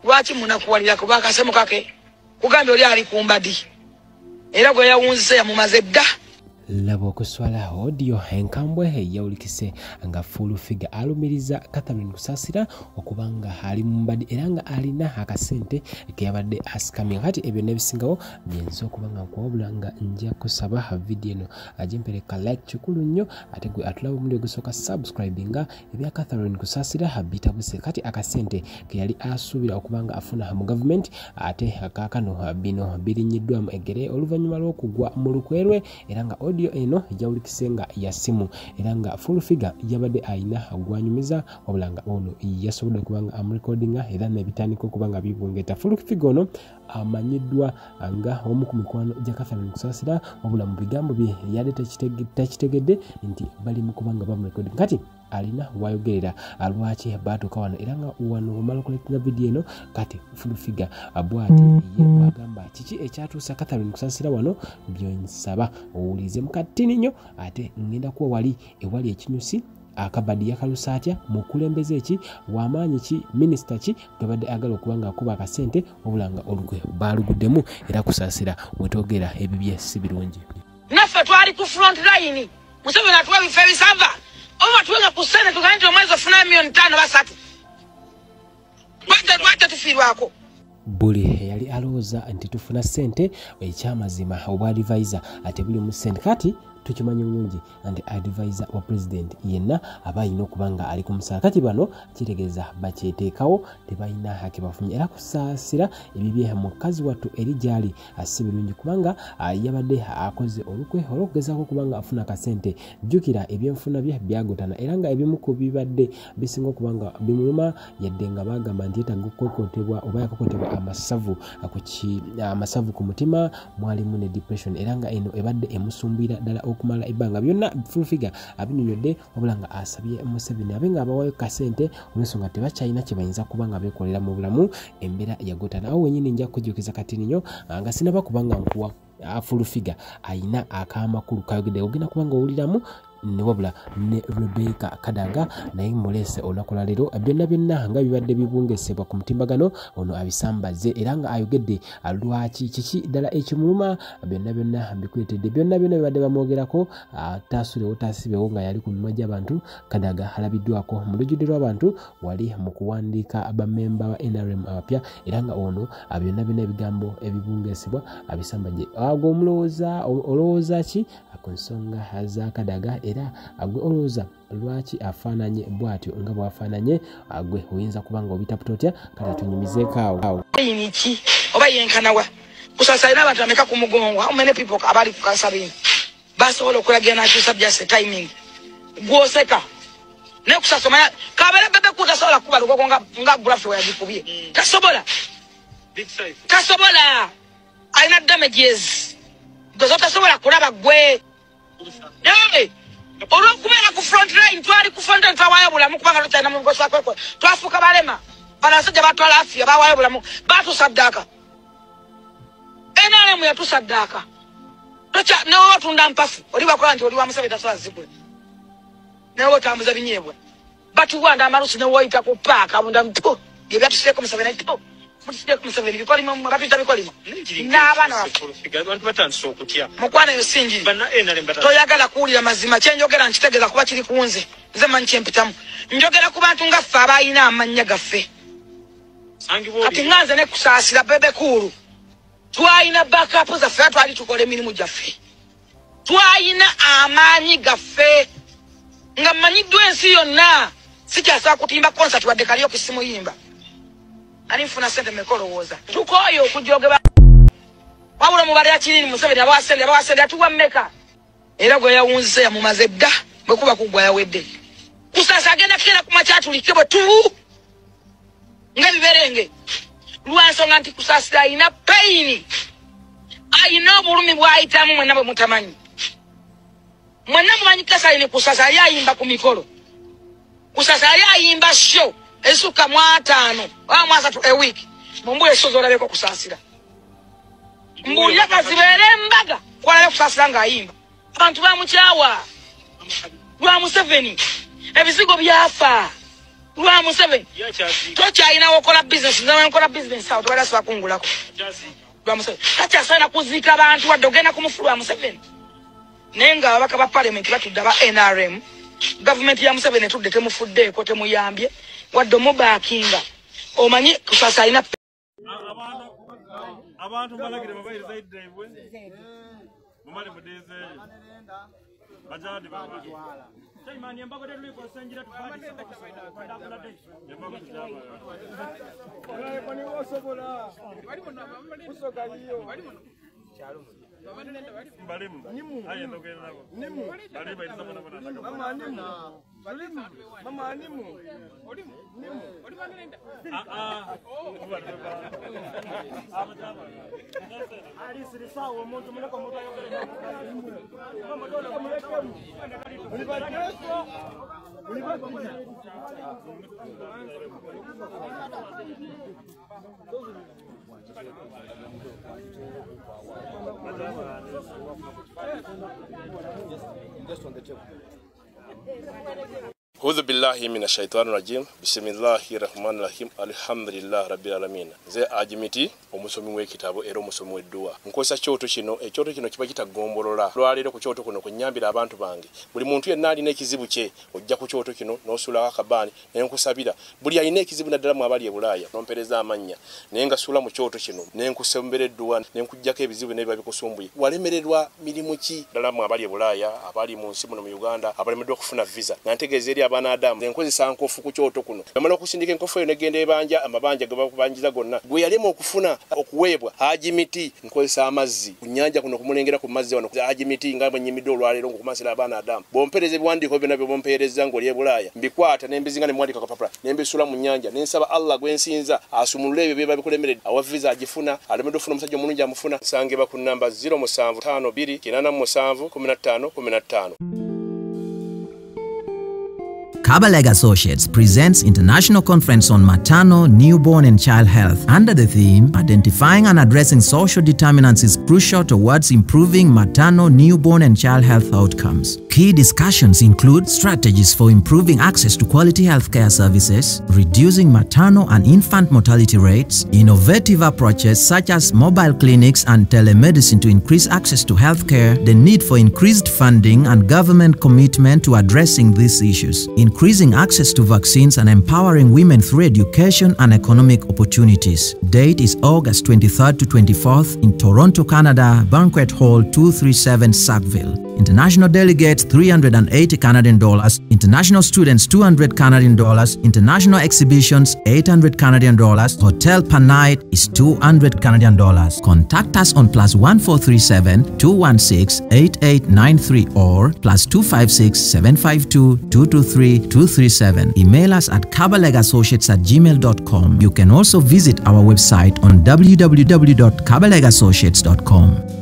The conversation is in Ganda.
lwaki munakuwalira kuba akasemo kake kugambye oli ali kumbadi era gwe yawunzise yamumaze dda. Labo kuswala audio enkambwe yawulikise nga full figure alumiriza Catherine Kusasira okubanga ali mumbadi era nga alina akasente keyabadde asikamye kati ebyo nebisingawo byenzo okubanga kwobula nga nja kusaba video eno ajimpereka like kikulu nnyo ate gwe atulaba muri gusoka subscribinga ebya Catherine Kusasira habita buse kati akasente keyali asubira okubanga afuna mu government ate akakano bino birinyiddwa mu egere oluvanyuma lw'okugwa mu lukwerwe era nga audio eno jawulikisenga ya simu era nga full figure yabadde aina agwanyumiza wabulanga ono yasobola kubanga amrecordinga era nebitandika kubanga bibungeta full figure ono amanyiddwa nga omu ku mikwano gya Catherine Kusasira wabula mu bigambo bye yali takitegedde nti bali mu kubanga bamrecording kati alina wayogerera alwaki batuka wano era nga wano omala okulekinga video eno kati full figure abwati ye bagamba kiki ekyatuusa Catherine Kusasira wano byonsaba owulize mukatini nnyo ate ngenda kuwa wali ewali ekinyusi akabadi yakalusa atya mukulembeze eki wamaanyi ki minister ki gwebadde agala okubanga akuba akasente obulanga olugwe baluguddemu era Kusasira wetogera ebibye si birungi naffe twali ku front line Museveni atuwa bife bisava oba tuwenga ku Senate tukanti omwezi ofuna milioni 5 basatu wate tufirwako buli yali alowooza nti tufuna sente ekyamazima obwa advisor ate buli mu sente kati tukimanyi bulungi and advisor wa president yenna abayina okubanga ali ku musala kati bano kitegeeza bakyeteekawo tebayina haki bafunye era Kusasira ebibye mukazi wattu eri gyali si birungi kubanga yabadde akoze olukwe olwokugezaako kubanga afuna akasente jjukira ebyenfuna bye byagotana era nga ebimu ku bibadde bisinga okubanga bimuluma yadde nga bagamba nti yetaaga okukokotebwa oba yakokotebwa amasavu ku mutima mwalimu ne depression era nga eno ebadde emusumbira ddala okumala ibanga byonna full figure abinyonyodde wabulanga asabye Museveni abenga abawayo kasente olw'ensonga tebakyalina kye bayinza kubanga beekolera mu bulamu embeera yagotana awo wenyini nja kujukiza kati nnyo nga sinaba kubanga nkuwa full figure ayina akamakulu kayogedde ogenda kubanga owuliramu ne wabula ne Rebecca Kadaga naye mulese olunaku lero byonna nga bibadde bibungesebwa ku mutimbagano ono abisambaze era nga ayogedde lwaki kiki ddala ekimuluma byonna bikuletedde byonna bibadde bamwogerako tasulewo tasibewo nga yali ku mimwa gy'abantu Kadaga alabiddwako mu lujjudde lw'abantu wali mu kuwandiika bamemba ba NRM abapya era nga ono byonna ebigambo ebibungesebwa abisambaje agwo olowooza ki ku nsonga za Kadaga era agwe olowooza lwaki afaananye bwatyo nga bwafaananye agwe oyinza kubanga obitaputa otya kati atunyumizeeko awo ki oba yenkanawa Kusasira abantu ameka ku mugongo how many people abali ku kansabini basobola okulagira nakyusa just timing gwoseka ne Kusasoma kabere bebe kutasobola kuba lugogo nga grafu yagikubye tasobola aina damages gozotasobola kulaba gwe olw'okubeera ku front line twali ku front line twawayo bulamu kubanga tutalina mu ngosa kwekwe twafuuka balema banasajja batwala afiya bawayo bulamu batusaddaaka NRM yatusaddaaka newe watunda mpafu oli bakola nti oli wa Museveni tasobola zigula newe otambuza binyeebwa batuwanda amalusi newoyita ku paaka abunda mto byebyatusieko Museveni to mutusieko Museveni bikolimo batuyita bikolimo n'abaana mukwana yo singi toyagala kuwulira mazima kyenjogera nkitegeeza kuba kiri kunze nze manyi kyempitamu njogera ku bantu nga ffe abayina amannya gaffe kati nganze ne Kusasira bebe kuulu twayina backup zaffe twali tukola emirimu gyaffe twayina amaanyi gaffe nga mmanyiddwa ensi yonna sikyasobola kutimba concert wadde kaliyo kisimu yimba ani nfuna sente mekolowooza tukoyo okujogeba wabula mubali akiriri Museveni abawasende atuwa mmeka era gwe yawunzise yamumaze dda bwe kuba kugwa yawedde Kusasa agenda kera ku makyatulikye bwe tu ng'ebiberenge lwansonga nti Kusasira ayina paini ayina obulumi bw'ayitamu mwenna bwe mutamanyi mwenna mumanyi Catherine Kusasira yayimba ku mikolo Kusasira yayimba show esukka 5 oba 3 a week mumbule sozo olabeko Kusasira mbulira kazibeere embaga kwalayo Kusasira ng'ayimba abantu bamukyawa lwa Museveni ebizigo byafa Lwa Museveni. Tokyalina okola business nga nkola business awo tobala siba kungulako. Lwa Museveni. Kati asaana kuziika abantu wadde ogenda kumufulwa Museveni. Naye nga ababaka ba parliament batudde aba NRM. Government ya Museveni etudde temufuddeeko temuyambye wadde omubaakinga. Omanyi Kusasa alina abantu balagire babayiriza iddeibwe. Mumale mudeze. Bajadi baba. Chaimani embago de luiko senjira tufadi. Embago tujaba. Kwani wosobola. Kusoka hiyo. Mbalimu. Aye ndogera nabo. Nimu. Baliba itasama na bana. Mama nimu. Balimu. Mama nimu. Olimu. Nimu. Olima nenda. Ali sirisawo omuntu muleko omuntu ayogera. Mama dole kumulekemu. Ulibadeso. Hudhu billahi mina shaitani rajim. Bismillahi rahmani rahim. Alhamdulillah rabbil alamin. Ze ajimiti omusomi w'ekitabo era omusomi w'edduwa. Nkozesa kyoto kino, ekyoto kino kiba kitagombolola. Lwaleero ku kyoto kuno kunyambira abantu bange. Buli muntu yenna alina ekizibu kye ojja ku kyoto kino n'osula akabaani ne nkusabira. Buli alina ekizibu naddala mu abali e Bulaaya nompereza amannya. Naye nga sula mu kyoto kino ne nkusembera edduwa ne nkujjako ebizibu ne biba bikusumbuye. Walemererwa mirimu ki ddala mu abali e Bulaaya, abali mu nsi muno mu Uganda, abalemeddwa okufuna visa. Nantegeeza eri abaana Adamu enkozesa nkofu ku kyoto kuno. Namala okusindika enkofu eyo negenda ebanja amabanja ge bakubanjiza gonna. Gwe yalema okufuna okuweebwa ajimiti nkozesa amazzi kunnyanja kuno kumulengera ku mazzi wano ajimiti nga bwenyimidde olwaleero ngokumasira abaana Adamu. Bompereza ebiwandiiko byonna bye bompereza ng'oli e Bulaaya mbikwata ne mbizinga ne mwandika kapapula ne mbisula mu nnyanja ne nsaba Allah gwe nsinza asumulule ebyo bye babikulemeredde awa visa agifuna alemedde ofuna omusajja omulungi amufuna sangeba ku namba 0752871515. Kaweedemu Associates presents International Conference on Maternal, Newborn and Child Health under the theme Identifying and Addressing Social Determinants is Crucial Towards Improving Maternal, Newborn and Child Health Outcomes. Key discussions include strategies for improving access to quality healthcare services, reducing maternal and infant mortality rates, innovative approaches such as mobile clinics and telemedicine to increase access to healthcare, the need for increased funding and government commitment to addressing these issues, increasing access to vaccines and empowering women through education and economic opportunities. Date is August 23rd to 24th in Toronto, Canada, Banquet Hall 237 Sackville. International delegates $380 Canadian, international students $200 Canadian, international exhibitions $800 Canadian, hotel per night is $200 Canadian. Contact us on +1437 216 8893 or +256 752 223 237. Email us at kaweedemuassociates@gmail.com. You can also visit our website on www.kaweedemuassociates.com.